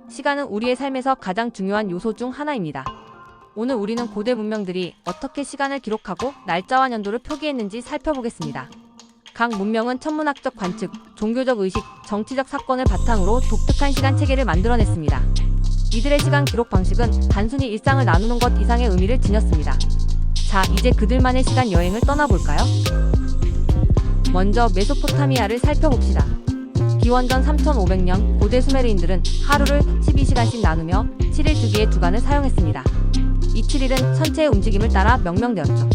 시간은 우리의 삶에서 가장 중요한 요소 중 하나입니다. 오늘 우리는 고대 문명들이 어떻게 시간을 기록하고 날짜와 년도를 표기했는지 살펴보겠습니다. 각 문명은 천문학적 관측, 종교적 의식, 정치적 사건을 바탕으로 독특한 시간 체계를 만들어냈습니다. 이들의 시간 기록 방식은 단순히 일상을 나누는 것 이상의 의미를 지녔습니다. 자, 이제 그들만의 시간 여행을 떠나볼까요? 먼저 메소포타미아를 살펴봅시다. 기원전 3500년 고대 수메르인들은 하루를 12시간씩 나누며 7일 주기의 주간을 사용했습니다. 이 7일은 천체의 움직임을 따라 명명되었죠.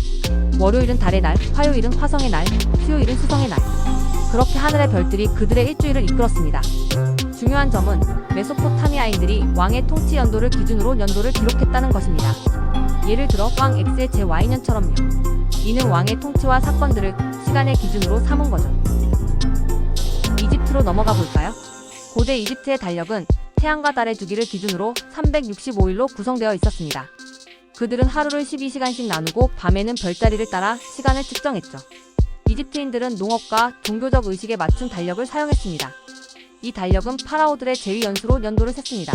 월요일은 달의 날, 화요일은 화성의 날, 수요일은 수성의 날. 그렇게 하늘의 별들이 그들의 일주일을 이끌었습니다. 중요한 점은 메소포타미아인들이 왕의 통치 연도를 기준으로 연도를 기록했다는 것입니다. 예를 들어 왕 X의 제-Y년처럼요. 이는 왕의 통치와 사건들을 시간의 기준으로 삼은 거죠. 이집트로 넘어가 볼까요? 고대 이집트의 달력은 태양과 달의 주기를 기준으로 365일로 구성되어 있었습니다. 그들은 하루를 12시간씩 나누고 밤에는 별자리를 따라 시간을 측정했죠. 이집트인들은 농업과 종교적 의식에 맞춘 달력을 사용했습니다. 이 달력은 파라오들의 제위 연수로 연도를 셌습니다.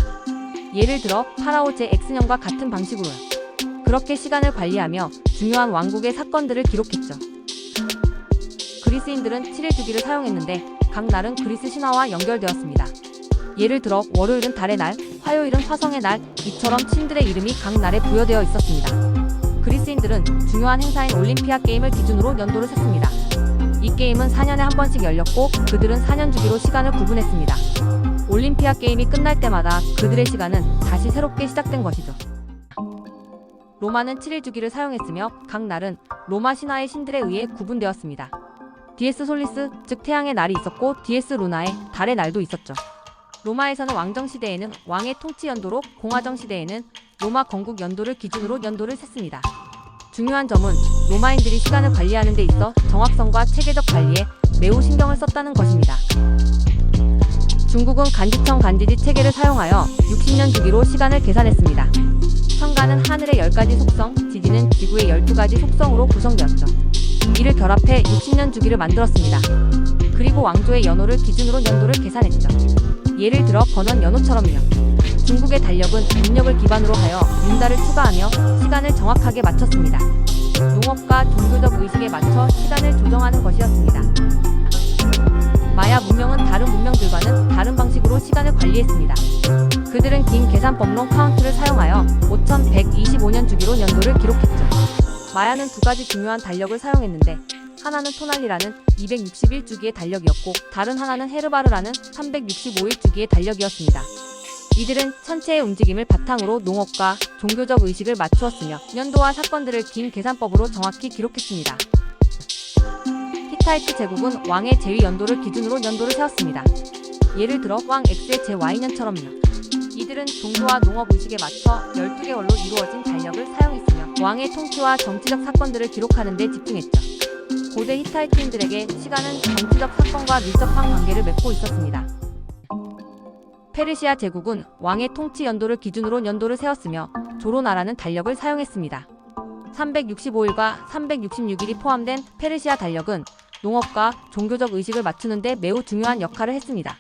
예를 들어 파라오 제-X년과 같은 방식으로요. 그렇게 시간을 관리하며 중요한 왕국의 사건들을 기록했죠. 그리스인들은 7일 주기를 사용했는데 각 날은 그리스 신화와 연결되었습니다. 예를 들어 월요일은 달의 날, 화요일은 화성의 날, 이처럼 신들의 이름이 각 날에 부여되어 있었습니다. 그리스인들은 중요한 행사인 올림피아 게임을 기준으로 연도를 셌습니다. 이 게임은 4년에 한 번씩 열렸고 그들은 4년 주기로 시간을 구분했습니다. 올림피아 게임이 끝날 때마다 그들의 시간은 다시 새롭게 시작된 것이죠. 로마는 7일 주기를 사용했으며 각 날은 로마 신화의 신들에 의해 구분되었습니다. 디에스 솔리스, 즉 태양의 날이 있었고 디에스 루나의 달의 날도 있었죠. 로마에서는 왕정 시대에는 왕의 통치 연도로, 공화정 시대에는 로마 건국 연도를 기준으로 연도를 셌습니다. 중요한 점은 로마인들이 시간을 관리하는 데 있어 정확성과 체계적 관리에 매우 신경을 썼다는 것입니다. 중국은 간지청 간지지 체계를 사용하여 60년 주기로 시간을 계산했습니다. 천간은 하늘의 10가지 속성, 지지는 지구의 12가지 속성으로 구성되었죠. 이를 결합해 60년 주기를 만들었습니다. 그리고 왕조의 연호를 기준으로 연도를 계산했죠. 예를 들어 건원 연호처럼요. 중국의 달력은 음력을 기반으로 하여 윤달을 추가하며 시간을 정확하게 맞췄습니다. 농업과 종교적 의식에 맞춰 시간을 조정하는 것이었습니다. 마야 문명은 다른 문명들과는 다른 방식으로 시간을 관리했습니다. 그들은 긴 계산법론 카운트를 사용하여 5125년 주기로 연도를 기록했죠. 마야는 두 가지 중요한 달력을 사용했는데 하나는 토날리라는 261주기의 달력이었고 다른 하나는 헤르바르라는 365일 주기의 달력이었습니다. 이들은 천체의 움직임을 바탕으로 농업과 종교적 의식을 맞추었으며 연도와 사건들을 긴 계산법으로 정확히 기록했습니다. 히타이트 제국은 왕의 제위 연도를 기준으로 연도를 세웠습니다. 예를 들어 왕 X의 제-Y년처럼요. 이들은 종교와 농업 의식에 맞춰 12개월로 이루어진 달력을 사용했으며 왕의 통치와 정치적 사건들을 기록하는 데 집중했죠. 고대 히타이트인들에게 시간은 정치적 사건과 밀접한 관계를 맺고 있었습니다. 페르시아 제국은 왕의 통치 연도를 기준으로 연도를 세웠으며 조로나라는 달력을 사용했습니다. 365일과 366일이 포함된 페르시아 달력은 농업과 종교적 의식을 맞추는 데 매우 중요한 역할을 했습니다.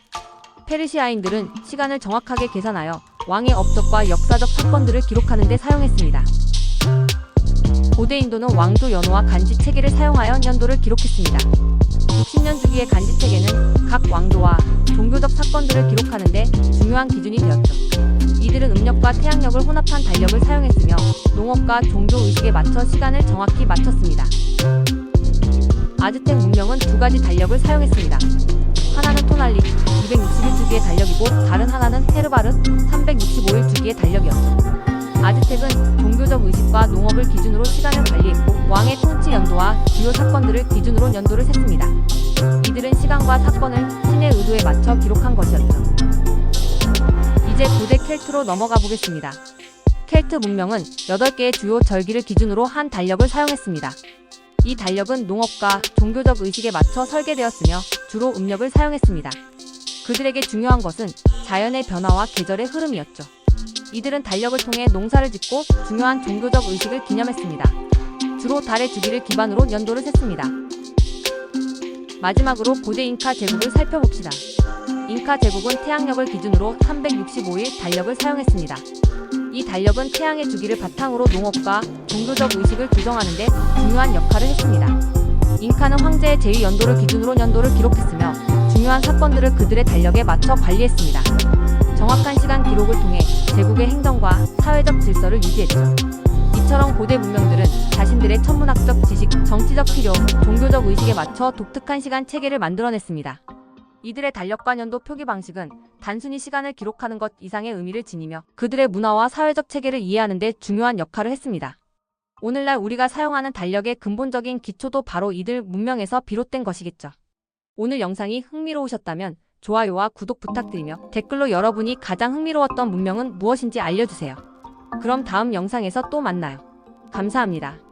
페르시아인들은 시간을 정확하게 계산하여 왕의 업적과 역사적 사건들을 기록하는 데 사용했습니다. 고대 인도는 왕조 연호와 간지 체계를 사용하여 연도를 기록했습니다. 60년 주기의 간지 체계는 각 왕조와 종교적 사건들을 기록하는 데 중요한 기준이 되었죠. 이들은 음력과 태양력을 혼합한 달력을 사용했으며 농업과 종교 의식에 맞춰 시간을 정확히 맞췄습니다. 아즈텍 문명은 두 가지 달력을 사용했습니다. 하나는 토날리 261주기의 달력이고 다른 하나는 헤르바르 365일 주기의 달력이었죠. 아즈텍은 종교적 의식과 농업을 기준으로 시간을 관리했고 왕의 통치 연도와 주요 사건들을 기준으로 연도를 셌습니다. 이들은 시간과 사건을 신의 의도에 맞춰 기록한 것이었죠. 이제 고대 켈트로 넘어가 보겠습니다. 켈트 문명은 8개의 주요 절기를 기준으로 한 달력을 사용했습니다. 이 달력은 농업과 종교적 의식에 맞춰 설계되었으며 주로 음력을 사용했습니다. 그들에게 중요한 것은 자연의 변화와 계절의 흐름이었죠. 이들은 달력을 통해 농사를 짓고 중요한 종교적 의식을 기념했습니다. 주로 달의 주기를 기반으로 연도를 셌습니다. 마지막으로 고대 잉카 제국을 살펴봅시다. 잉카 제국은 태양력을 기준으로 365일 달력을 사용했습니다. 이 달력은 태양의 주기를 바탕으로 농업과 종교적 의식을 조정하는 데 중요한 역할을 했습니다. 잉카는 황제의 제위 연도를 기준으로 년도를 기록했으며 중요한 사건들을 그들의 달력에 맞춰 관리했습니다. 정확한 시간 기록을 통해 제국의 행정과 사회적 질서를 유지했죠. 이처럼 고대 문명들은 자신들의 천문학적 지식, 정치적 필요, 종교적 의식에 맞춰 독특한 시간 체계를 만들어냈습니다. 이들의 달력과 년도 표기 방식은 단순히 시간을 기록하는 것 이상의 의미를 지니며 그들의 문화와 사회적 체계를 이해하는 데 중요한 역할을 했습니다. 오늘날 우리가 사용하는 달력의 근본적인 기초도 바로 이들 문명에서 비롯된 것이겠죠. 오늘 영상이 흥미로우셨다면 좋아요와 구독 부탁드리며 댓글로 여러분이 가장 흥미로웠던 문명은 무엇인지 알려주세요. 그럼 다음 영상에서 또 만나요. 감사합니다.